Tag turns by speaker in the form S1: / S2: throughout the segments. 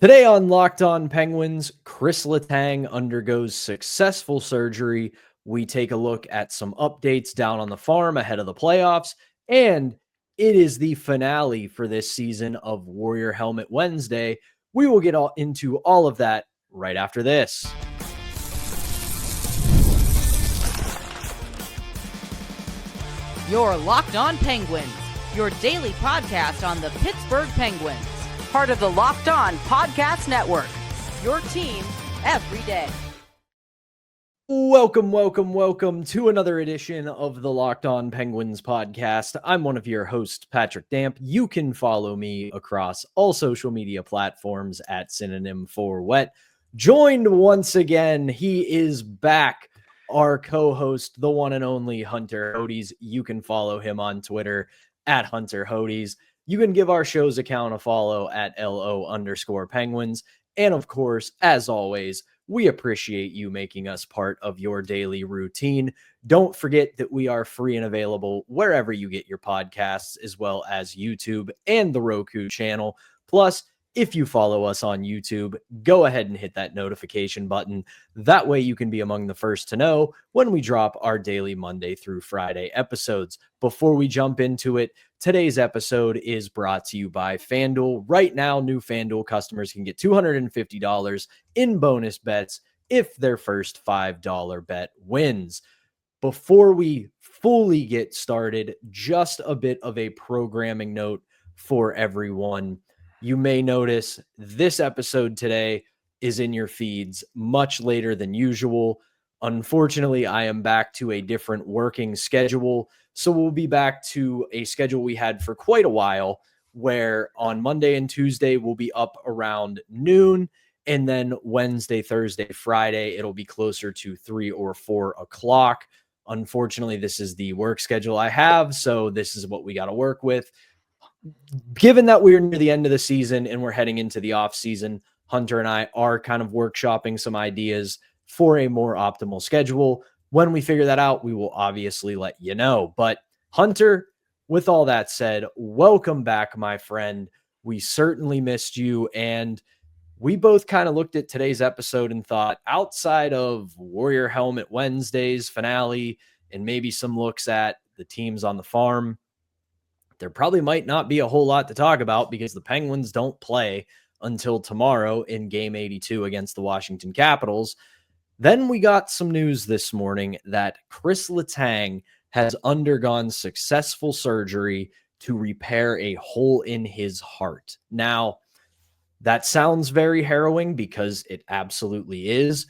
S1: Today on Locked On Penguins, Kris Letang undergoes successful surgery. We take a look at some updates down on the farm ahead of the playoffs, and it is the finale for this season of Warrior Helmet Wednesday. We will get into all of that right after this.
S2: You're Locked On Penguins, your daily podcast on the Pittsburgh Penguins. Part of the Locked On Podcast Network, your team every day.
S1: Welcome to another edition of the Locked On Penguins podcast. I'm one of your hosts, Patrick Damp. You can follow me across all social media platforms at synonym for wet. Joined once again, he is back, our co-host, the one and only Hunter Hodes. You can follow him on Twitter at Hunter Hodes. You can give our show's account a follow at LO_Penguins. And of course, as always, we appreciate you making us part of your daily routine. Don't forget that we are free and available wherever you get your podcasts, as well as YouTube and the Roku channel. Plus, if you follow us on YouTube, go ahead and hit that notification button. That way you can be among the first to know when we drop our daily Monday through Friday episodes. Before we jump into it, today's episode is brought to you by FanDuel. Right now, new FanDuel customers can get $250 in bonus bets if their first $5 bet wins. Before we fully get started, just a bit of a programming note for everyone. You may notice this episode today is in your feeds much later than usual. Unfortunately, I am back to a different working schedule. So we'll be back to a schedule we had for quite a while, where on Monday and Tuesday, we'll be up around noon. And then Wednesday, Thursday, Friday, it'll be closer to 3 or 4 o'clock. Unfortunately, this is the work schedule I have. So this is what we got to work with. Given that we're near the end of the season and we're heading into the off season, Hunter and I are kind of workshopping some ideas for a more optimal schedule. When we figure that out, we will obviously let you know. But Hunter, with all that said, welcome back, my friend. We certainly missed you. And we both kind of looked at today's episode and thought, outside of Warrior Helmet Wednesday's finale and maybe some looks at the teams on the farm, there probably might not be a whole lot to talk about because the Penguins don't play until tomorrow in Game 82 against the Washington Capitals. Then we got some news this morning that Kris Letang has undergone successful surgery to repair a hole in his heart. Now, that sounds very harrowing because it absolutely is.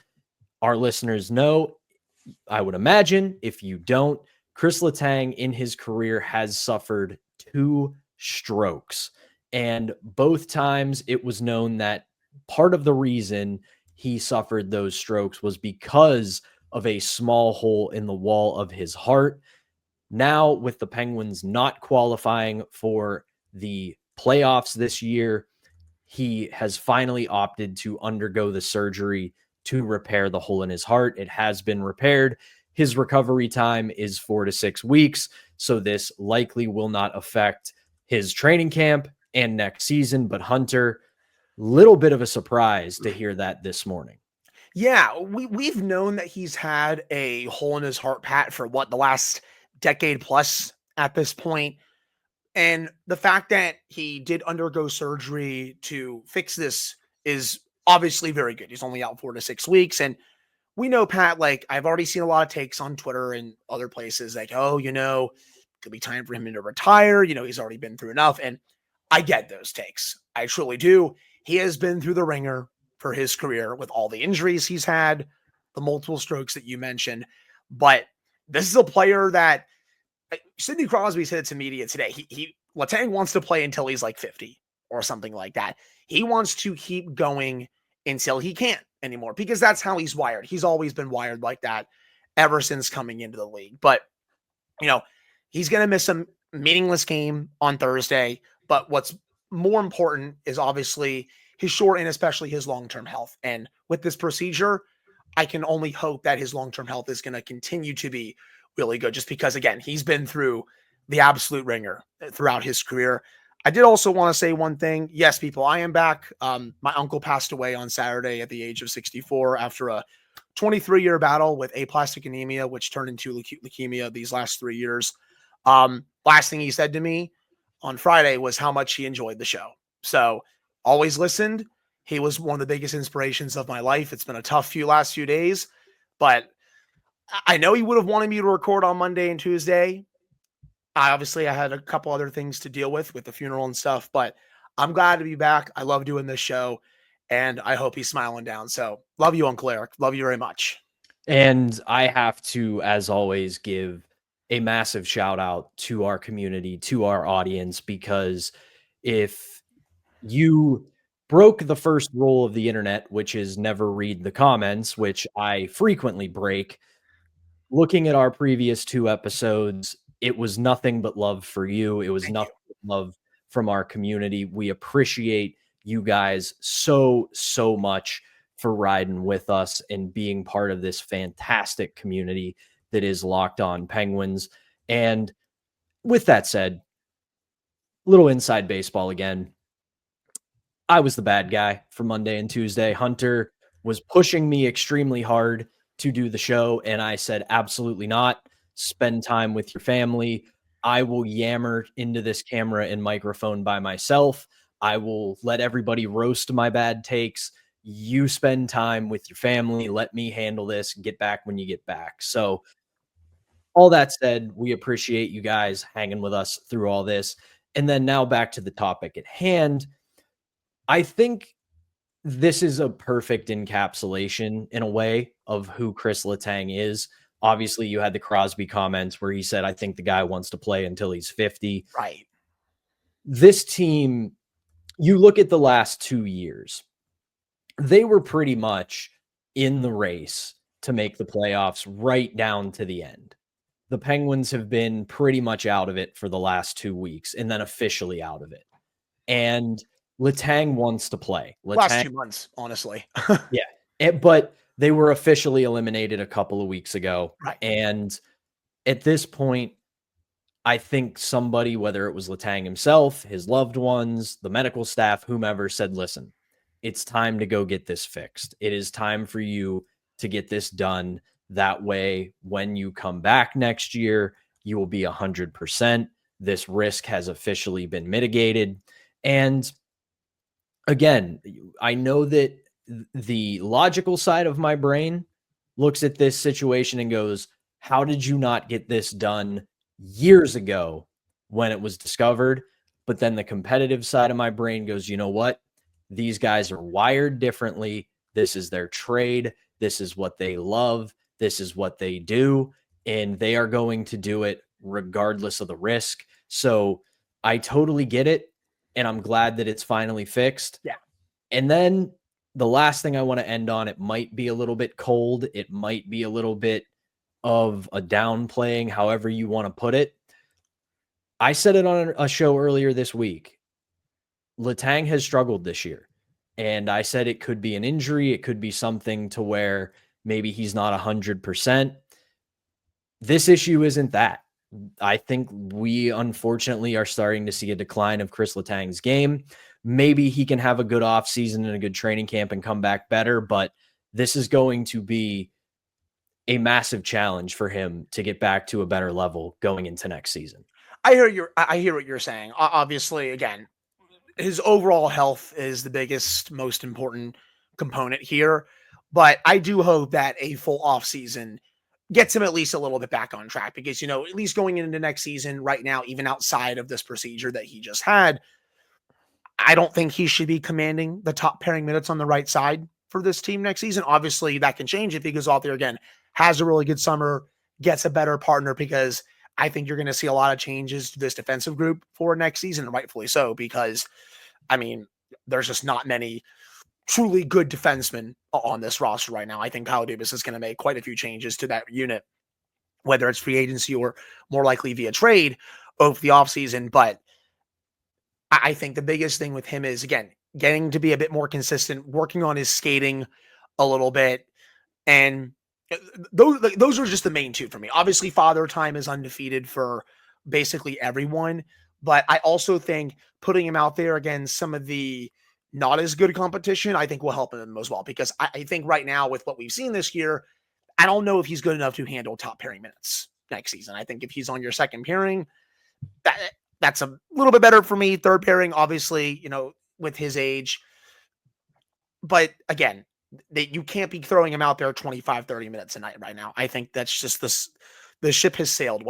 S1: Our listeners know, I would imagine. If you don't, Kris Letang in his career has suffered 2 strokes. And both times it was known that part of the reason he suffered those strokes was because of a small hole in the wall of his heart. Now, with the Penguins not qualifying for the playoffs this year, he has finally opted to undergo the surgery to repair the hole in his heart. It has been repaired. His recovery time is 4 to 6 weeks, so this likely will not affect his training camp and next season. But Hunter, little bit of a surprise to hear that this morning.
S3: Yeah, we've known that he's had a hole in his heart, Pat, for the last decade plus at this point. And the fact that he did undergo surgery to fix this is obviously very good. He's only out 4 to 6 weeks. And we know, Pat, I've already seen a lot of takes on Twitter and other places could be time for him to retire. He's already been through enough. And I get those takes. I truly do. He has been through the ringer for his career with all the injuries he's had, the multiple strokes that you mentioned. But this is a player that Sidney Crosby said to media today. Letang wants to play until he's 50 or something like that. He wants to keep going until he can't anymore because that's how he's wired. He's always been wired like that ever since coming into the league. But, he's going to miss a meaningless game on Thursday. But what's more important is obviously his short and especially his long-term health. And with this procedure, I can only hope that his long-term health is going to continue to be really good just because, again, he's been through the absolute ringer throughout his career. I did also want to say one thing. Yes, people, I am back. My uncle passed away on Saturday at the age of 64 after a 23-year battle with aplastic anemia, which turned into leukemia these last 3 years. Last thing he said to me on Friday was how much he enjoyed the show. So always listened. He was one of the biggest inspirations of my life. It's been a tough last few days, but I know he would have wanted me to record on Monday and Tuesday. I had a couple other things to deal with the funeral and stuff, but I'm glad to be back. I love doing this show, and I hope he's smiling down. So love you, Uncle Eric. Love you very much.
S1: And I have to, as always, give a massive shout out to our community, to our audience, because if you broke the first rule of the internet, which is never read the comments, which I frequently break, looking at our previous 2 episodes, it was nothing but love for you. It was nothing but love from our community. We appreciate you guys so much for riding with us and being part of this fantastic community that is Locked On Penguins. And with that said, little inside baseball again. I was the bad guy for Monday and Tuesday. Hunter was pushing me extremely hard to do the show, and I said, absolutely not. Spend time with your family. I will yammer into this camera and microphone by myself. I will let everybody roast my bad takes. You spend time with your family. Let me handle this. Get back when you get back. So all that said, we appreciate you guys hanging with us through all this. And then now back to the topic at hand. I think this is a perfect encapsulation in a way of who Kris Letang is. Obviously, you had the Crosby comments where he said, I think the guy wants to play until he's 50.
S3: Right.
S1: This team, you look at the last 2 years, they were pretty much in the race to make the playoffs right down to the end. The Penguins have been pretty much out of it for the last 2 weeks and then officially out of it. And Letang wants to play.
S3: Last 2 months, honestly.
S1: Yeah. But they were officially eliminated a couple of weeks ago.
S3: Right.
S1: And at this point, I think somebody, whether it was Letang himself, his loved ones, the medical staff, whomever, said, listen, it's time to go get this fixed. It is time for you to get this done. That way, when you come back next year, you will be 100%. This risk has officially been mitigated. And again, I know that the logical side of my brain looks at this situation and goes, how did you not get this done years ago when it was discovered? But then the competitive side of my brain goes, you know what? These guys are wired differently. This is their trade. This is what they love. This is what they do. And they are going to do it regardless of the risk. So I totally get it. And I'm glad that it's finally fixed.
S3: Yeah.
S1: And then the last thing I want to end on, it might be a little bit cold. It might be a little bit of a downplaying, however you want to put it. I said it on a show earlier this week. Letang has struggled this year. And I said it could be an injury. It could be something to where maybe he's not 100%. This issue isn't that. I think we unfortunately are starting to see a decline of Kris Letang's game. Maybe he can have a good offseason and a good training camp and come back better, but this is going to be a massive challenge for him to get back to a better level going into next season.
S3: I hear what you're saying. Obviously, again, his overall health is the biggest, most important component here, but I do hope that a full offseason gets him at least a little bit back on track because, at least going into next season right now, even outside of this procedure that he just had, I don't think he should be commanding the top pairing minutes on the right side for this team next season. Obviously, that can change if he goes out there again, has a really good summer, gets a better partner, because I think you're going to see a lot of changes to this defensive group for next season, and rightfully so, because, there's just not many truly good defensemen on this roster right now. I think Kyle Dubas is going to make quite a few changes to that unit, whether it's free agency or more likely via trade over the offseason. But I think the biggest thing with him is, again, getting to be a bit more consistent, working on his skating a little bit. And those are just the main two for me. Obviously, Father Time is undefeated for basically everyone. But I also think putting him out there against some of the not as good competition, I think will help him as well. Because I think right now with what we've seen this year, I don't know if he's good enough to handle top pairing minutes next season. I think if he's on your second pairing, that's a little bit better for me. Third pairing, obviously, with his age. But again, you can't be throwing him out there 25, 30 minutes a night right now. I think that's just the ship has sailed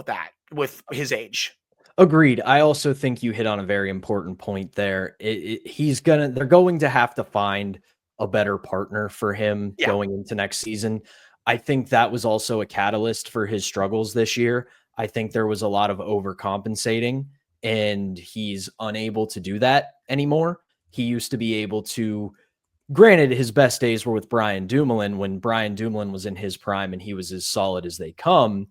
S3: with his age.
S1: Agreed. I also think you hit on a very important point there. They're going to have to find a better partner for him going into next season. I think that was also a catalyst for his struggles this year. I think there was a lot of overcompensating, and he's unable to do that anymore. He used to be able to, granted, his best days were with Brian Dumoulin when Brian Dumoulin was in his prime and he was as solid as they come.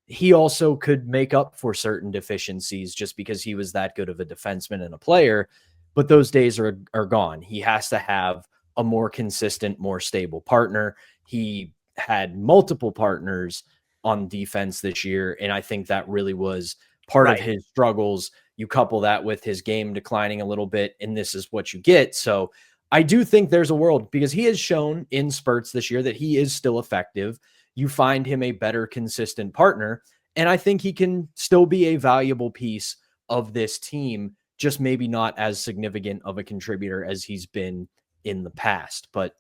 S1: He also could make up for certain deficiencies just because he was that good of a defenseman and a player, but those days are gone. He has to have a more consistent, more stable partner. He had multiple partners on defense this year, and I think that really was part of his struggles. You couple that with his game declining a little bit, and this is what you get. So I do think there's a world, because he has shown in spurts this year that he is still effective. You find him a better, consistent partner, and I think he can still be a valuable piece of this team, just maybe not as significant of a contributor as he's been in the past. But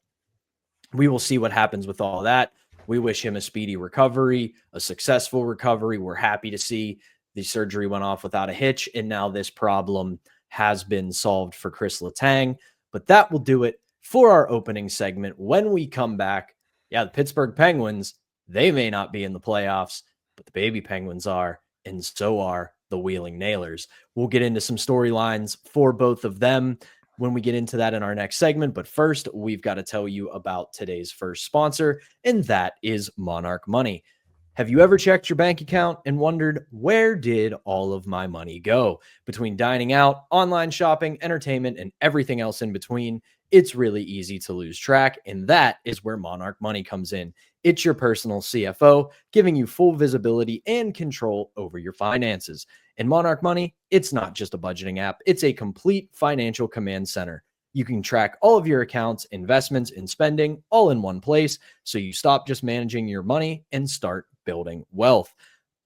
S1: we will see what happens with all that. We wish him a speedy recovery, a successful recovery. We're happy to see the surgery went off without a hitch, and now this problem has been solved for Kris Letang. But that will do it for our opening segment. When we come back, the Pittsburgh Penguins, they may not be in the playoffs, but the baby Penguins are, and so are the Wheeling Nailers. We'll get into some storylines for both of them when we get into that in our next segment. But first, we've got to tell you about today's first sponsor, and that is Monarch Money. Have you ever checked your bank account and wondered, where did all of my money go? Between dining out, online shopping, entertainment, and everything else in between, it's really easy to lose track, and that is where Monarch Money comes in. It's your personal CFO, giving you full visibility and control over your finances. And Monarch Money, it's not just a budgeting app, it's a complete financial command center. You can track all of your accounts, investments, and spending all in one place, so you stop just managing your money and start building wealth.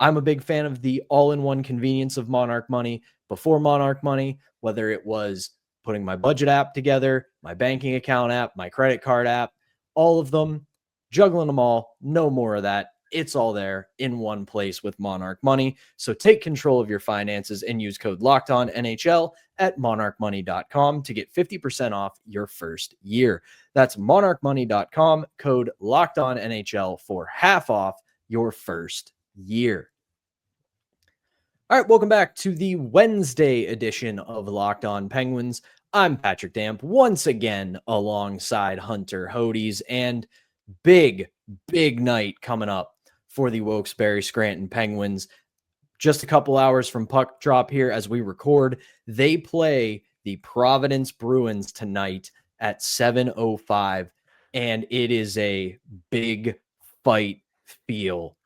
S1: I'm a big fan of the all-in-one convenience of Monarch Money. Before Monarch Money, whether it was putting my budget app together, my banking account app, my credit card app, all of them, juggling them all, no more of that. It's all there in one place with Monarch Money. So take control of your finances and use code LOCKEDONNHL at monarchmoney.com to get 50% off your first year. That's monarchmoney.com, code LOCKEDONNHL for half off your first year. All right, welcome back to the Wednesday edition of Locked On Penguins. I'm Patrick Damp, once again alongside Hunter Hodes, and big night coming up for the Wilkes-Barre Scranton Penguins. Just a couple hours from puck drop here as we record. They play the Providence Bruins tonight at 7:05, and it is a big fight feel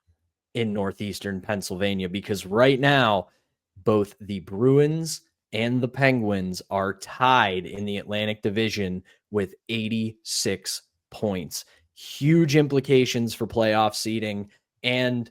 S1: in northeastern Pennsylvania, because right now both the Bruins and the Penguins are tied in the Atlantic Division with 86 points. Huge implications for playoff seeding. And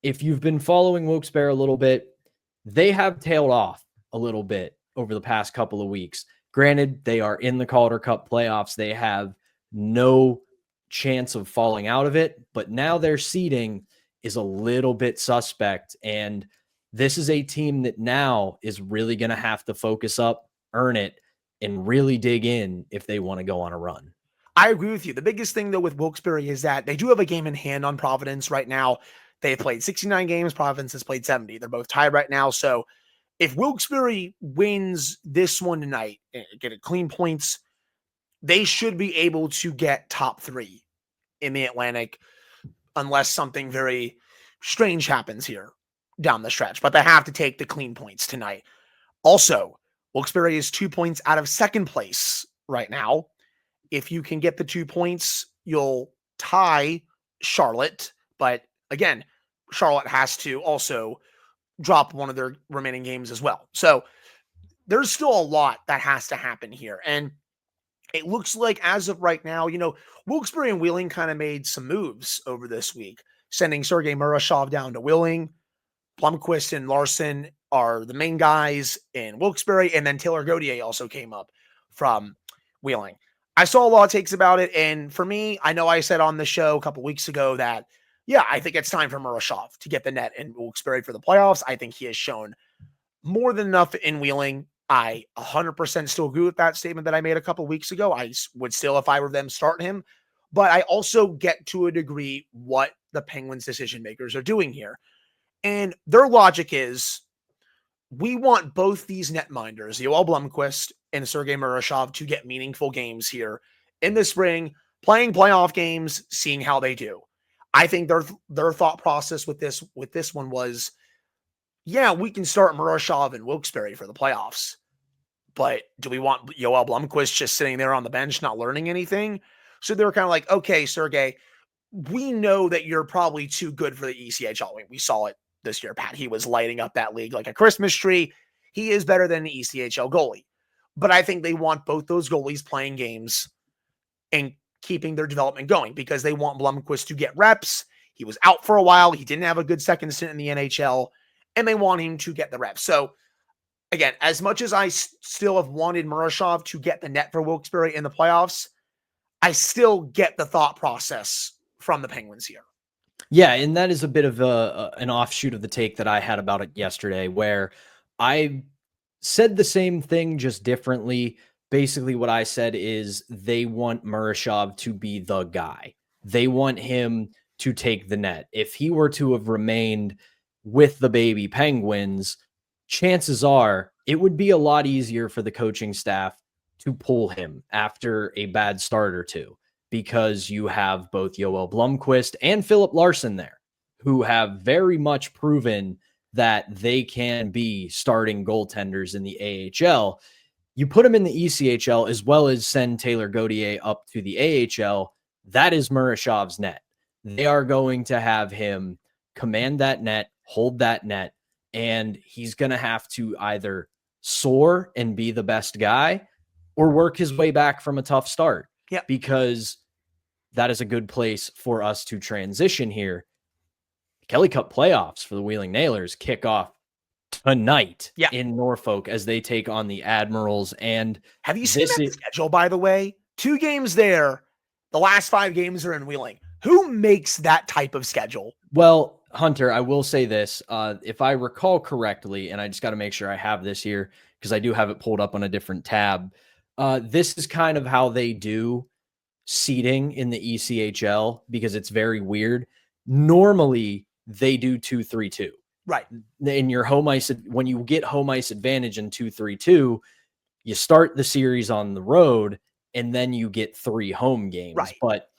S1: if you've been following Wilkes-Barre a little bit, they have tailed off a little bit over the past couple of weeks. Granted, they are in the Calder Cup playoffs. They have no chance of falling out of it, but now their seeding is a little bit suspect. And this is a team that now is really going to have to focus up, earn it, and really dig in if they want to go on a run.
S3: I agree with you. The biggest thing, though, with Wilkes-Barre is that they do have a game in hand on Providence right now. They've played 69 games. Providence has played 70. They're both tied right now. So if Wilkes-Barre wins this one tonight, get it clean points, they should be able to get top 3 in the Atlantic, unless something very strange happens here down the stretch. But they have to take the clean points tonight. Also, Wilkes-Barre is 2 points out of second place right now. If you can get the 2 points, you'll tie Charlotte. But again, Charlotte has to also drop one of their remaining games as well. So there's still a lot that has to happen here. And it looks like as of right now, Wilkes-Barre and Wheeling kind of made some moves over this week, sending Sergei Murashov down to Wheeling. Blomqvist and Larson are the main guys in Wilkes-Barre, and then Taylor Gauthier also came up from Wheeling. I saw a lot of takes about it, and for me, I know I said on the show a couple weeks ago that, yeah, I think it's time for Murashov to get the net in Wilkes-Barre for the playoffs. I think he has shown more than enough in Wheeling. I 100% still agree with that statement that I made a couple weeks ago. I would still, if I were them, start him. But I also get to a degree what the Penguins decision makers are doing here. And their logic is, we want both these netminders, Yoel Blomqvist and Sergei Murashov, to get meaningful games here in the spring, playing playoff games, seeing how they do. I think their thought process with this one was, yeah, we can start Murashov and Wilkes-Barre for the playoffs, but do we want Yoel Blomqvist just sitting there on the bench not learning anything? So they're kind of like, okay, Sergei, we know that you're probably too good for the ECHL. We saw it this year, Pat. He was lighting up that league like a Christmas tree. He is better than the ECHL goalie. But I think they want both those goalies playing games and keeping their development going because they want Blomqvist to get reps. He was out for a while. He didn't have a good second stint in the NHL, and they want him to get the reps. So, again, as much as I still have wanted Murashov to get the net for Wilkes-Barre in the playoffs, I still get the thought process from the Penguins here.
S1: Yeah, and that is a bit of an offshoot of the take that I had about it yesterday, where I said the same thing, just differently. Basically, what I said is they want Murashov to be the guy. They want him to take the net. If he were to have remained with the baby Penguins, chances are it would be a lot easier for the coaching staff to pull him after a bad start or two, because you have both Yoel Blomqvist and Philip Larson there, who have very much proven that they can be starting goaltenders in the AHL. You put him in the ECHL as well as send Taylor Gauthier up to the AHL. That is Murashov's net. They are going to have him command that net, hold that net, and he's going to have to either soar and be the best guy or work his way back from a tough start.
S3: Yeah,
S1: because that is a good place for us to transition here. Kelly Cup playoffs for the Wheeling Nailers kick off tonight in Norfolk as they take on the Admirals. And
S3: have you seen that schedule, by the way? 2 games there. The last 5 games are in Wheeling. Who makes that type of schedule?
S1: Well, Hunter, I will say this. If I recall correctly, and I just got to make sure I have this here because I do have it pulled up on a different tab. This is kind of how they do seeding in the ECHL because it's very weird. Normally, they do 2-3-2.
S3: Right.
S1: In your home ice, when you get home ice advantage in 2-3-2, you start the series on the road and then you get 3 home games.
S3: Right.
S1: But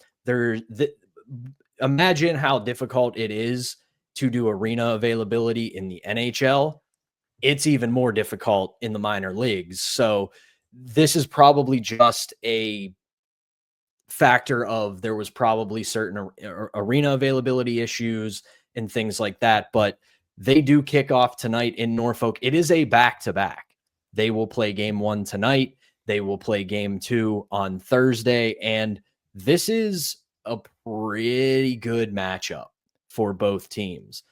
S1: imagine how difficult it is to do arena availability in the NHL. It's even more difficult in the minor leagues. So this is probably just a factor of there was probably certain arena availability issues and things like that. But they do kick off tonight in Norfolk. It is a back-to-back. They will play game 1 tonight. They will play game 2 on Thursday. And this is a pretty good matchup for both teams.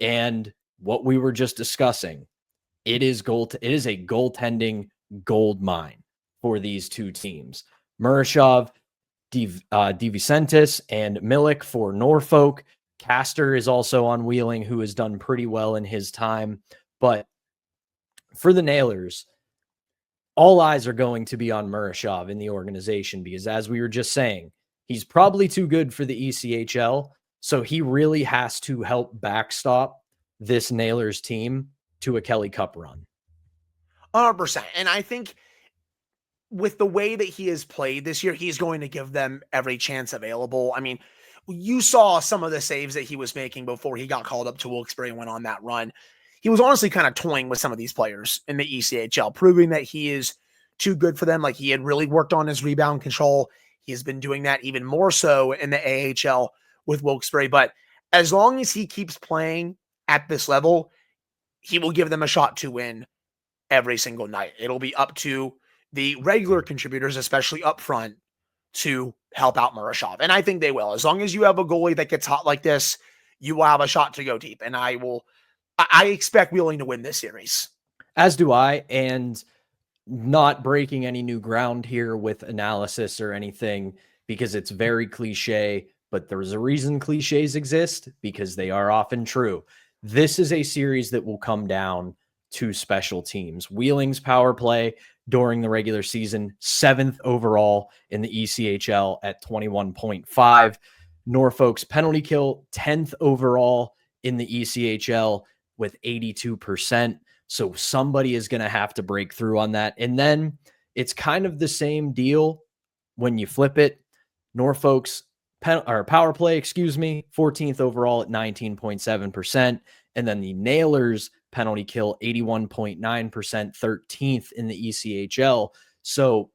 S1: And what we were just discussing, it is a goaltending gold mine for these two teams. Murashov, DeVicentis, and Milik for Norfolk. Castor is also on Wheeling, who has done pretty well in his time. But for the Nailers, all eyes are going to be on Murashov in the organization because, as we were just saying, he's probably too good for the ECHL, so he really has to help backstop this Nailers team to a Kelly Cup run.
S3: 100%. And I think with the way that he has played this year, he's going to give them every chance available. I mean, you saw some of the saves that he was making before he got called up to Wilkes-Barre and went on that run. He was honestly kind of toying with some of these players in the ECHL, proving that he is too good for them. Like, he had really worked on his rebound control. He has been doing that even more so in the AHL with Wilkes-Barre. But as long as he keeps playing at this level, he will give them a shot to win every single night. It'll be up to the regular contributors, especially up front, to help out Marashov. And I think they will. As long as you have a goalie that gets hot like this, you will have a shot to go deep. And I expect Wheeling to win this series.
S1: As do I. And not breaking any new ground here with analysis or anything, because it's very cliche, but there's a reason cliches exist, because they are often true. This is a series that will come down to special teams. Wheeling's power play during the regular season, 7th overall in the ECHL at 21.5. Norfolk's penalty kill, 10th overall in the ECHL with 82%. So somebody is going to have to break through on that. And then it's kind of the same deal when you flip it. Norfolk's power play, 14th overall at 19.7%. And then the Nailers penalty kill, 81.9%, 13th in the ECHL. So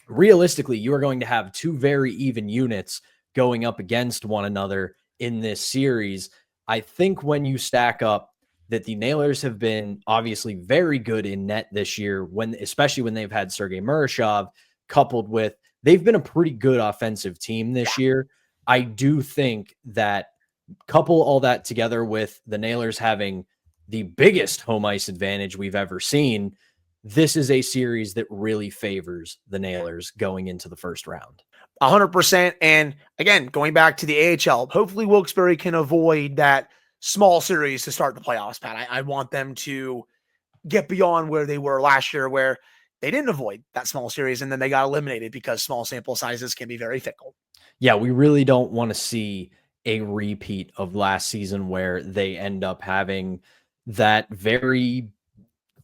S1: realistically, you are going to have two very even units going up against one another in this series. I think when you stack up that the Nailers have been obviously very good in net this year, especially when they've had Sergei Murashov, coupled with they've been a pretty good offensive team this year. I do think that couple all that together with the Nailers having the biggest home ice advantage we've ever seen, this is a series that really favors the Nailers going into the first round.
S3: 100%. And again, going back to the AHL, hopefully Wilkes-Barre can avoid that small series to start the playoffs, Pat. I want them to get beyond where they were last year, where they didn't avoid that small series and then they got eliminated because small sample sizes can be very fickle.
S1: Yeah, we really don't want to see a repeat of last season where they end up having that very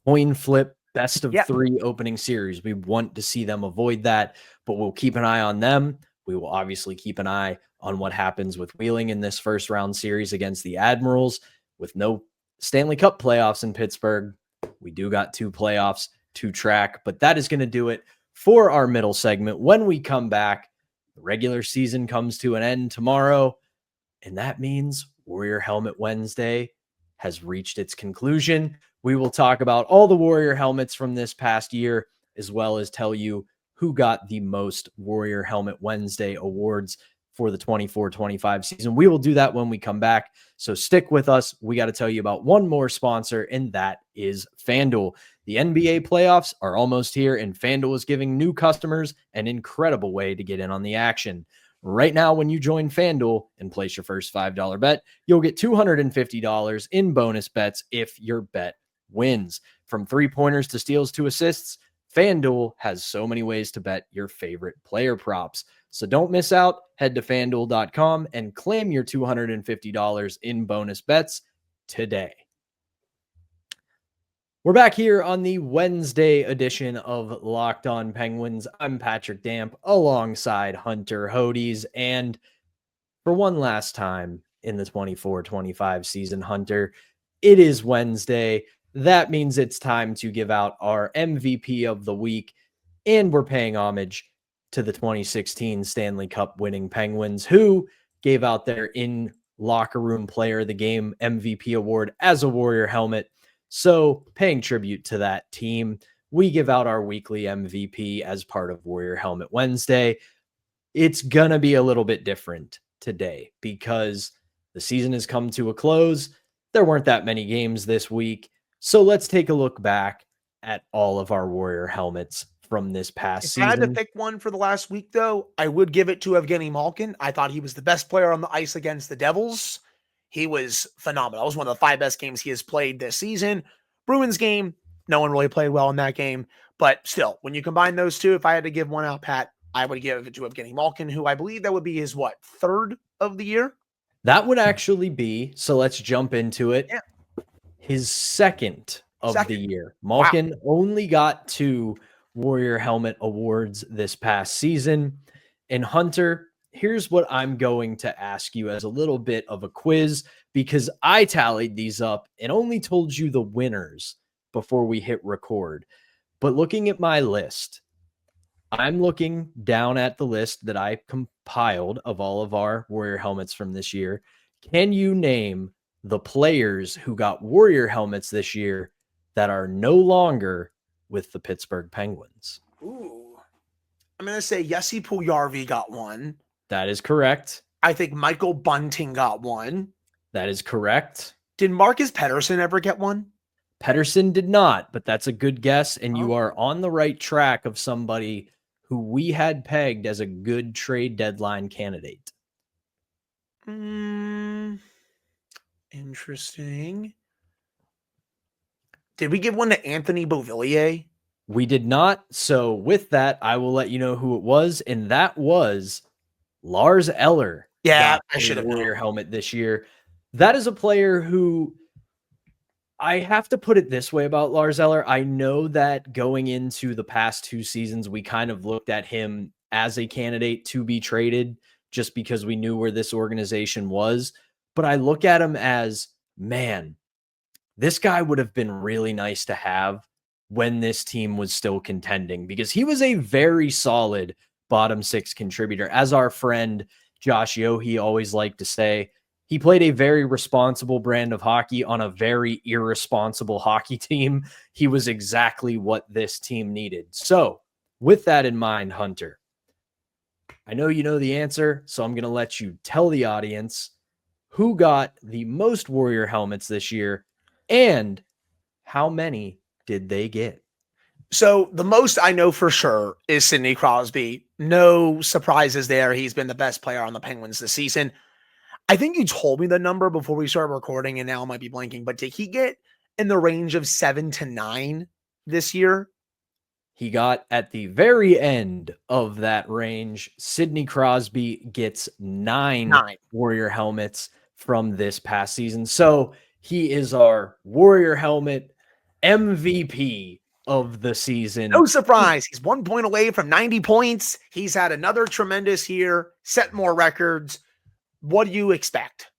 S1: coin flip best of three opening series. We want to see them avoid that, but we'll keep an eye on them. We will obviously keep an eye on what happens with Wheeling in this first round series against the Admirals. With no Stanley Cup playoffs in Pittsburgh, we do got 2 playoffs to track, but that is going to do it for our middle segment. When we come back, the regular season comes to an end tomorrow, and that means Warrior Helmet Wednesday has reached its conclusion. We will talk about all the Warrior helmets from this past year, as well as tell you who got the most Warrior Helmet Wednesday awards for the 24-25 season. We will do that when we come back, so stick with us. We got to tell you about one more sponsor, and that is FanDuel. The NBA playoffs are almost here, and FanDuel is giving new customers an incredible way to get in on the action. Right now, when you join FanDuel and place your first $5 bet, you'll get $250 in bonus bets if your bet wins. From 3-pointers to steals to assists, FanDuel has so many ways to bet your favorite player props. So don't miss out. Head to FanDuel.com and claim your $250 in bonus bets today. We're back here on the Wednesday edition of Locked On Penguins. I'm Patrick Damp alongside Hunter Hodes. And for one last time in the 24-25 season, Hunter, it is Wednesday. That means it's time to give out our MVP of the week. And we're paying homage to the 2016 Stanley Cup winning Penguins, who gave out their in locker room player of the game MVP award as a Warrior helmet. So paying tribute to that team, we give out our weekly MVP as part of Warrior Helmet Wednesday. It's going to be a little bit different today because the season has come to a close. There weren't that many games this week. So let's take a look back at all of our Warrior helmets from this past season.
S3: If I had to pick one for the last week, though, I would give it to Evgeny Malkin. I thought he was the best player on the ice against the Devils. He was phenomenal. It was one of the 5 best games he has played this season. Bruins game, no one really played well in that game. But still, when you combine those two, if I had to give one out, Pat, I would give it to Evgeny Malkin, who I believe that would be his, 3rd of the year?
S1: That would actually be, so let's jump into it, his 2nd of the year. Malkin only got 2 Warrior Helmet awards this past season. And Hunter, here's what I'm going to ask you as a little bit of a quiz, because I tallied these up and only told you the winners before we hit record. But looking at my list, I'm looking down at the list that I compiled of all of our Warrior helmets from this year. Can you name the players who got Warrior helmets this year that are no longer with the Pittsburgh Penguins.
S3: Ooh. I'm going to say Jesse Puljujarvi got one.
S1: That is correct.
S3: I think Michael Bunting got one.
S1: That is correct.
S3: Did Marcus Pettersson ever get one?
S1: Pettersson did not, but that's a good guess, and you are on the right track of somebody who we had pegged as a good trade deadline candidate.
S3: Interesting. Did we give one to Anthony Beauvillier?
S1: We did not. So with that, I will let you know who it was, and that was Lars Eller.
S3: Yeah, I should have
S1: Warrior helmet this year. That is a player who, I have to put it this way about Lars Eller. I know that going into the past 2 seasons, we kind of looked at him as a candidate to be traded just because we knew where this organization was. But I look at him as, man, this guy would have been really nice to have when this team was still contending, because he was a very solid bottom 6 contributor. As our friend Josh Yohe always liked to say, he played a very responsible brand of hockey on a very irresponsible hockey team. He was exactly what this team needed. So with that in mind, Hunter, I know you know the answer, so I'm going to let you tell the audience who got the most Warrior helmets this year and how many did they get?
S3: So the most I know for sure is Sidney Crosby. No surprises there. He's been the best player on the Penguins this season. I think you told me the number before we started recording, and now I might be blanking, but did he get in the range of 7 to 9 this year?
S1: He got at the very end of that range. Sidney Crosby gets 9 Warrior helmets from this past season. So he is our Warrior helmet MVP of the season.
S3: No surprise. He's 1 point away from 90 points. He's had another tremendous year, set more records. What do you expect?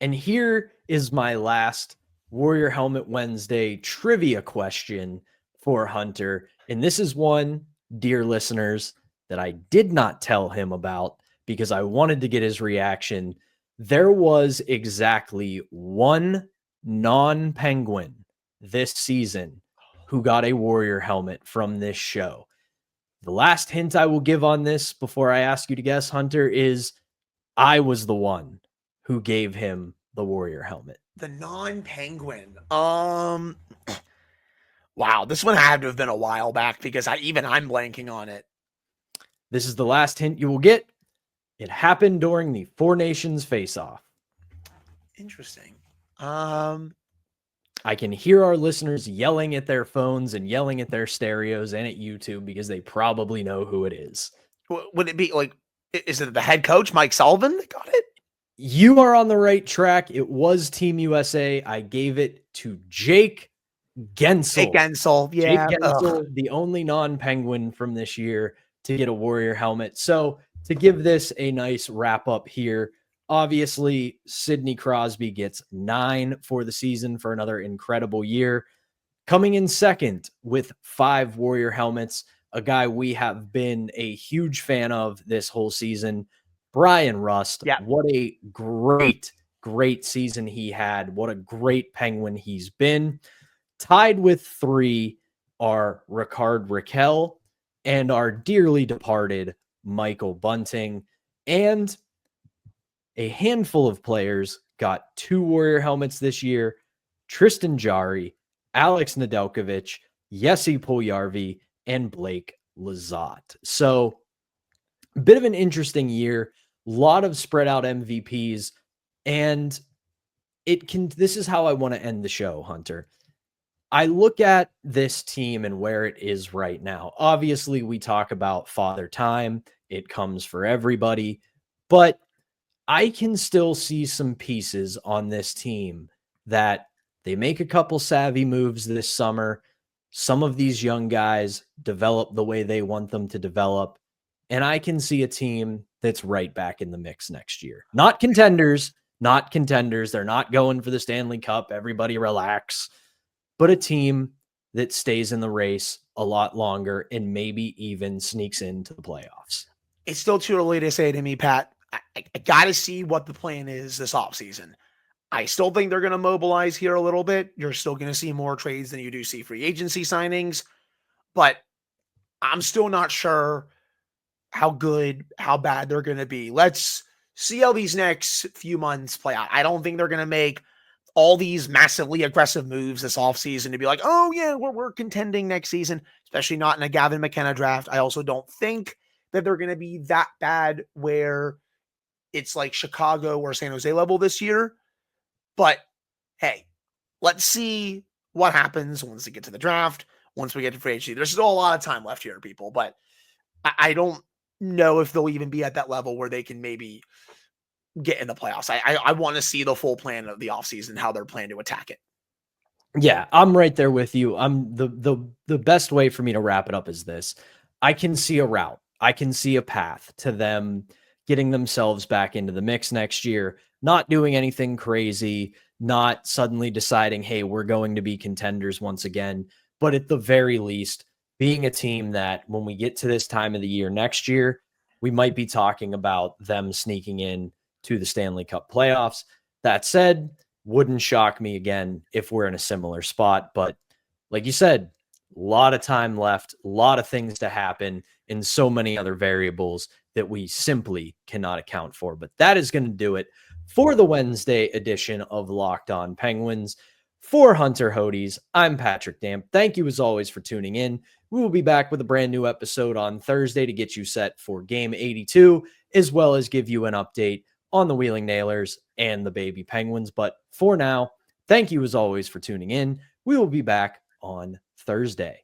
S1: And here is my last Warrior Helmet Wednesday trivia question for Hunter. And this is one, dear listeners, that I did not tell him about because I wanted to get his reaction. There was exactly one non-Penguin this season who got a Warrior helmet from this show. The last hint I will give on this before I ask you to guess, Hunter, is I was the one who gave him the Warrior helmet.
S3: The non-Penguin. Wow, this one had to have been a while back because I'm blanking on it.
S1: This is the last hint you will get. It happened during the Four Nations face-off.
S3: Interesting.
S1: I can hear our listeners yelling at their phones and yelling at their stereos and at YouTube because they probably know who it is.
S3: Would it be like, is it the head coach, Mike Sullivan, that got it?
S1: You are on the right track. It was Team USA. I gave it to Jake Gensel.
S3: Jake Gensel, yeah.
S1: Jake Gensel, the only non-Penguin from this year to get a Warrior helmet. So to give this a nice wrap up here, obviously Sidney Crosby gets 9 for the season for another incredible year. Coming in second with 5 Warrior helmets, a guy we have been a huge fan of this whole season, Brian Rust.
S3: Yeah.
S1: What a great season he had. What a great Penguin he's been. Tied with 3 are Ricard Raquel and our dearly departed Michael Bunting. And a handful of players got 2 Warrior helmets this year. Tristan Jarry, Alex Nedeljkovic, Jesse Puljujarvi, and Blake Lizotte. So a bit of an interesting year, a lot of spread out MVPs, and this is how I want to end the show, Hunter. I look at this team and where it is right now. Obviously, we talk about father time. It comes for everybody, but I can still see some pieces on this team that they make a couple savvy moves this summer. Some of these young guys develop the way they want them to develop. And I can see a team that's right back in the mix next year. Not contenders. They're not going for the Stanley Cup. Everybody relax. But a team that stays in the race a lot longer and maybe even sneaks into the playoffs.
S3: It's still too early to say to me, Pat. I got to see what the plan is this offseason. I still think they're going to mobilize here a little bit. You're still going to see more trades than you do see free agency signings, but I'm still not sure how good, how bad they're going to be. Let's see how these next few months play out. I don't think they're going to make all these massively aggressive moves this offseason to be like, oh yeah, we're contending next season, especially not in a Gavin McKenna draft. I also don't think that they're going to be that bad where it's like Chicago or San Jose level this year. But hey, let's see what happens once we get to the draft, once we get to free agency. There's still a lot of time left here, people, but I don't know if they'll even be at that level where they can maybe get in the playoffs. I want to see the full plan of the offseason, how they're planning to attack it.
S1: Yeah, I'm right there with you. I'm the best way for me to wrap it up is this. I can see a route. I can see a path to them getting themselves back into the mix next year, not doing anything crazy, not suddenly deciding, hey, we're going to be contenders once again, but at the very least, being a team that when we get to this time of the year next year, we might be talking about them sneaking in to the Stanley Cup playoffs. That said, wouldn't shock me again if we're in a similar spot. But like you said, a lot of time left, a lot of things to happen, and so many other variables that we simply cannot account for. But that is going to do it for the Wednesday edition of Locked On Penguins. For Hunter Hodes, I'm Patrick Damp. Thank you as always for tuning in. We will be back with a brand new episode on Thursday to get you set for Game 82, as well as give you an update on the Wheeling Nailers and the Baby Penguins. But for now, thank you as always for tuning in. We will be back on Thursday.